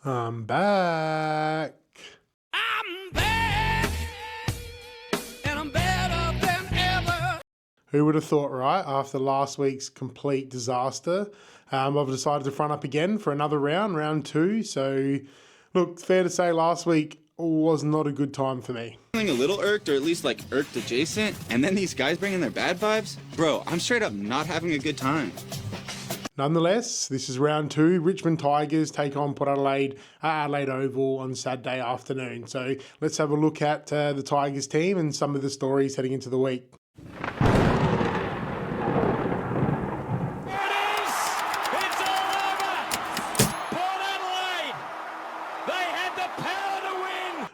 I'm back. I'm back, and I'm better than ever. Who would have thought, right? After last week's complete disaster, I've decided to front up again for another round 2. So, look, fair to say last week was not a good time for me. Feeling a little irked, or at least like irked adjacent, and then these guys bringing their bad vibes? Bro, I'm straight up not having a good time. Nonetheless, this is round 2. Richmond Tigers take on Port Adelaide at Adelaide Oval on Saturday afternoon. So let's have a look at the Tigers team and some of the stories heading into the week.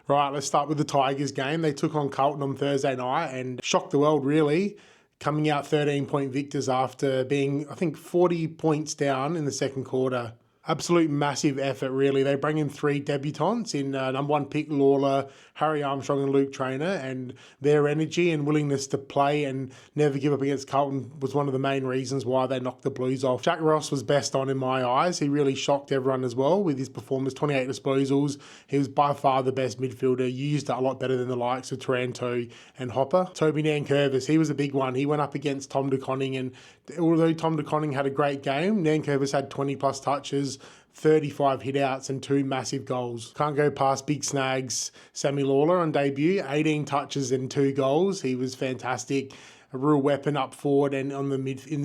Right, let's start with the Tigers game. They took on Carlton on Thursday night and shocked the world, really, coming out 13-point victors after being, I think, 40 points down in the second quarter. Absolute massive effort, really. They bring in 3 debutants in number 1 pick Lawler, Harry Armstrong and Luke Trainer, and their energy and willingness to play and never give up against Carlton was one of the main reasons why they knocked the Blues off. Jack Ross was best on in my eyes. He really shocked everyone as well with his performance, 28 disposals. He was by far the best midfielder, used a lot better than the likes of Taranto and Hopper. Toby Nankervis, he was a big one. He went up against Tom De Koning, and although Tom De Koning had a great game, Nankervis had 20 plus touches, 35 hit-outs and 2 massive goals. Can't go past big snags. Sammy Lawler on debut, 18 touches and 2 goals. He was fantastic. A real weapon up forward and in the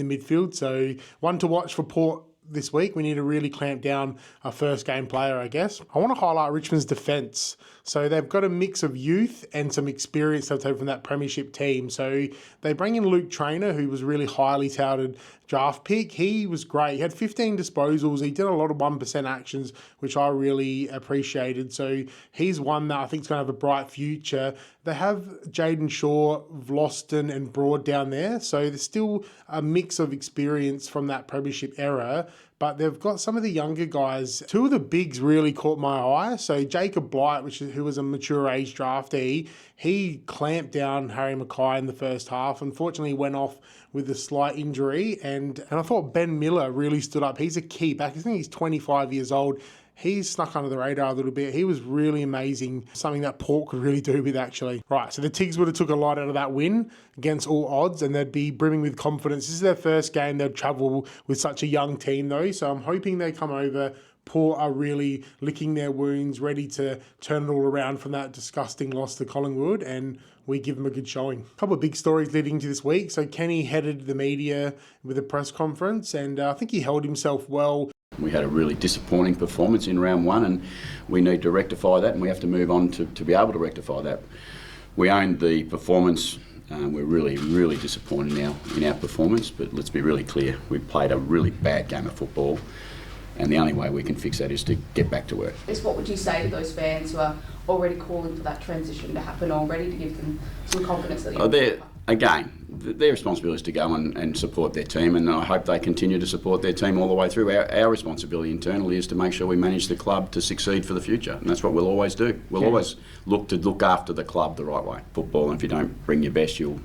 midfield. So one to watch for Port this week. We need to really clamp down our first game player, I guess. I want to highlight Richmond's defence. So they've got a mix of youth and some experience they've taken from that premiership team. So they bring in Luke Trainer, who was really highly touted draft pick. He was great. He had 15 disposals. He did a lot of 1% actions, which I really appreciated. So he's one that I think is going to have a bright future. They have Jaden Shaw, Vloston and Broad down there. So there's still a mix of experience from that premiership era. But they've got some of the younger guys. 2 of the bigs really caught my eye. So Jacob Blight, who was a mature age draftee, he clamped down Harry Mackay in the first half. Unfortunately, went off with a slight injury. And I thought Ben Miller really stood up. He's a key back. I think he's 25 years old. He's snuck under the radar a little bit. He was really amazing. Something that Port could really do with, actually. Right, so the Tigs would have took a lot out of that win against all odds, and they'd be brimming with confidence. This is their first game. They'd travel with such a young team, though, so I'm hoping they come over. Port are really licking their wounds, ready to turn it all around from that disgusting loss to Collingwood, and we give them a good showing. A couple of big stories leading to this week. So Kenny headed the media with a press conference, and I think he held himself well. We had a really disappointing performance in round 1, and we need to rectify that, and we have to move on to be able to rectify that. We owned the performance. We're really disappointed now in our performance, but let's be really clear. We played a really bad game of football, and the only way we can fix that is to get back to work. What would you say to those fans who are already calling for that transition to happen already, to give them some confidence that their responsibility is to go and support their team, and I hope they continue to support their team all the way through. Our responsibility internally is to make sure we manage the club to succeed for the future, and that's what we'll always do. We'll always look after the club the right way. Football, and if you don't bring your best, you'll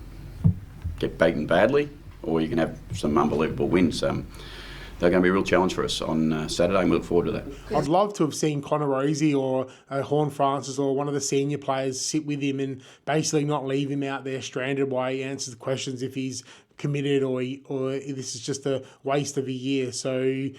get beaten badly, or you can have some unbelievable wins. They're going to be a real challenge for us on Saturday, and we look forward to that. I'd love to have seen Connor Rosie or Horn Francis or one of the senior players sit with him and basically not leave him out there stranded while he answers the questions if he's committed or this is just a waste of a year. So,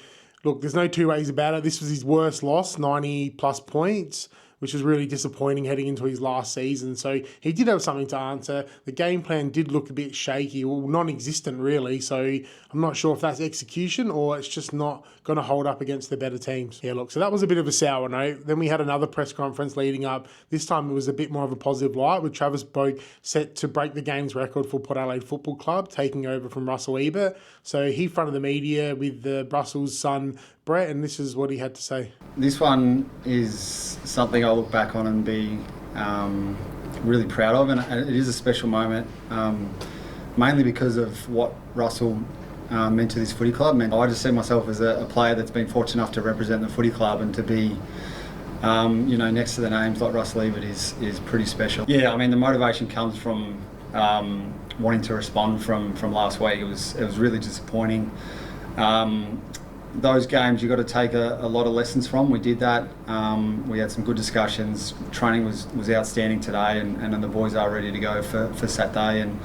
look, there's no two ways about it. This was his worst loss, 90 plus points, which was really disappointing heading into his last season. So he did have something to answer. The game plan did look a bit shaky, or non-existent really. So I'm not sure if that's execution or it's just not going to hold up against the better teams. Yeah, look, so that was a bit of a sour note. Then we had another press conference leading up. This time it was a bit more of a positive light, with Travis Boak set to break the game's record for Port Adelaide Football Club, taking over from Russell Ebert. So he fronted the media with Russell's son, Brett, and this is what he had to say. This one is something I'll look back on and be really proud of, and it is a special moment, mainly because of what Russell meant to this footy club. I just see myself as a player that's been fortunate enough to represent the footy club, and to be next to the names like Russell Ebert is pretty special. Yeah, I mean, the motivation comes from wanting to respond from last week. It was really disappointing. those games you've got to take a lot of lessons from. We did that. We had some good discussions. Training was outstanding today, and then the boys are ready to go for Saturday, and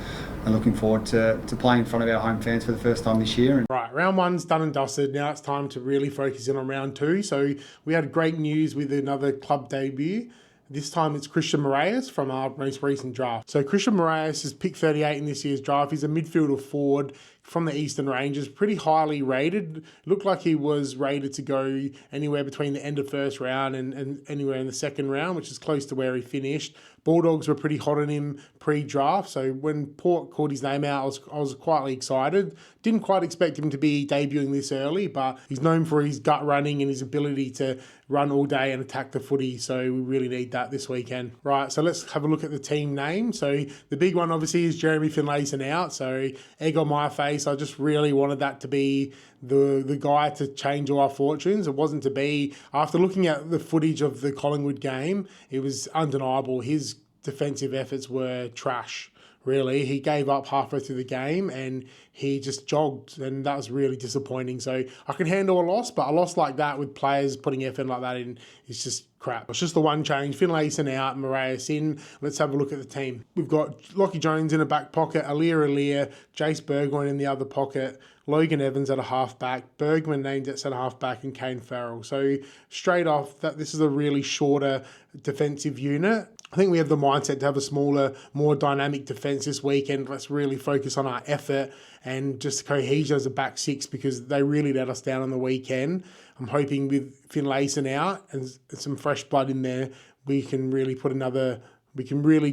looking forward to playing in front of our home fans for the first time this year. Right, round one's done and dusted. Now it's time to really focus in on round two. So we had great news with another club debut. This time it's Christian Moraes from our most recent draft. So Christian Moraes is pick 38 in this year's draft. He's a midfielder forward from the Eastern Rangers, pretty highly rated. Looked like he was rated to go anywhere between the end of first round and anywhere in the second round, which is close to where he finished. Bulldogs were pretty hot on him pre-draft, so when Port called his name out, I was quietly excited. Didn't quite expect him to be debuting this early, but he's known for his gut running and his ability to run all day and attack the footy, so we really need that this weekend. Right, so let's have a look at the team name. So the big one obviously is Jeremy Finlayson out, so egg on my face. I just really wanted that to be the guy to change all our fortunes. It wasn't to be. After looking at the footage of the Collingwood game, it was undeniable. His defensive efforts were trash, really. He gave up halfway through the game and he just jogged, and that was really disappointing. So I can handle a loss, but a loss like that with players putting effort like that in is just crap. It's just the one change. Finlayson out, Moraes in. Let's have a look at the team. We've got Lockie Jones in a back pocket, Alir, Jace Burgoyne in the other pocket, Logan Evans at a half-back, Bergman named at centre-half-back, and Kane Farrell. So straight off, that this is a really shorter defensive unit. I think we have the mindset to have a smaller, more dynamic defence this weekend. Let's really focus on our effort and just cohesion as a back six, because they really let us down on the weekend. I'm hoping with Finlayson out and some fresh blood in there, we can really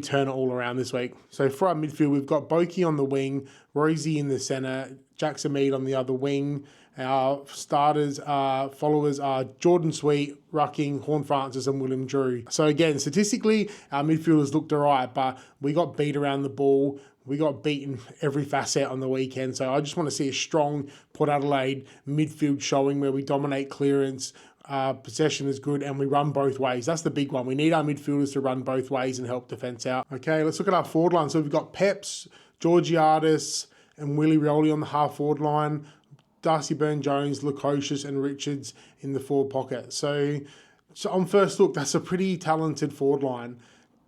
turn it all around this week. So for our midfield, we've got Boki on the wing, Rosie in the centre, Jackson Mead on the other wing. Our followers are Jordan Sweet, Rucking, Horn Francis and William Drew. So again, statistically, our midfielders looked all right, but we got beat around the ball. We got beaten every facet on the weekend. So I just want to see a strong Port Adelaide midfield showing where we dominate clearance, possession is good, and we run both ways. That's the big one. We need our midfielders to run both ways and help defence out. Okay, let's look at our forward line. So we've got Peps, Georgiades and Willie Rioli on the half forward line, Darcy Byrne-Jones, Lukosius and Richards in the forward pocket. So on first look, that's a pretty talented forward line.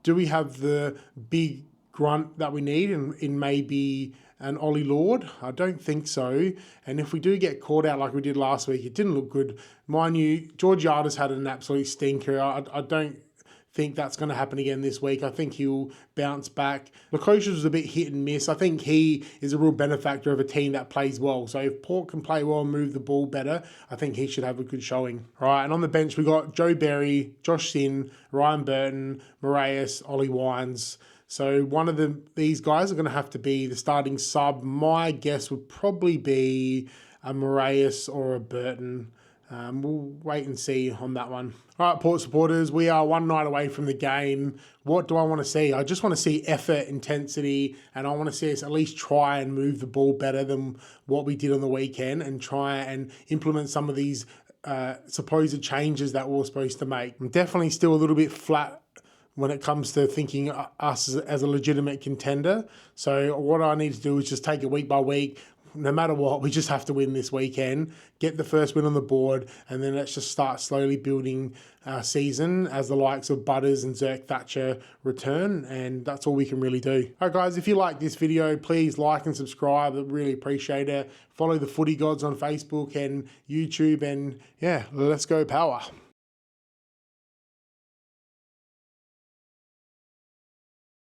Do we have the big grunt that we need in maybe an Ollie Lord? I don't think so. And if we do get caught out like we did last week, it didn't look good. Mind you, Georgiades had an absolute stinker. I don't think that's going to happen again this week. I think he'll bounce back. Lukosius was a bit hit and miss. I think he is a real benefactor of a team that plays well. So if Port can play well and move the ball better, I think he should have a good showing. All right, and on the bench, we got Joe Berry, Josh Sin, Ryan Burton, Moraes, Ollie Wines. So one of these guys are going to have to be the starting sub. My guess would probably be a Moraes or a Burton. We'll wait and see on that one. All right, Port supporters, we are one night away from the game. What do I want to see? I just want to see effort, intensity, and I want to see us at least try and move the ball better than what we did on the weekend and try and implement some of these supposed changes that we were supposed to make. I'm definitely still a little bit flat when it comes to thinking us as a legitimate contender. So what I need to do is just take it week by week. No matter what, we just have to win this weekend, get the first win on the board, and then let's just start slowly building our season as the likes of Butters and Zerk Thatcher return, and that's all we can really do. All right, guys, if you like this video, please like and subscribe. I really appreciate it. Follow the Footy Gods on Facebook and YouTube, and yeah, let's go Power.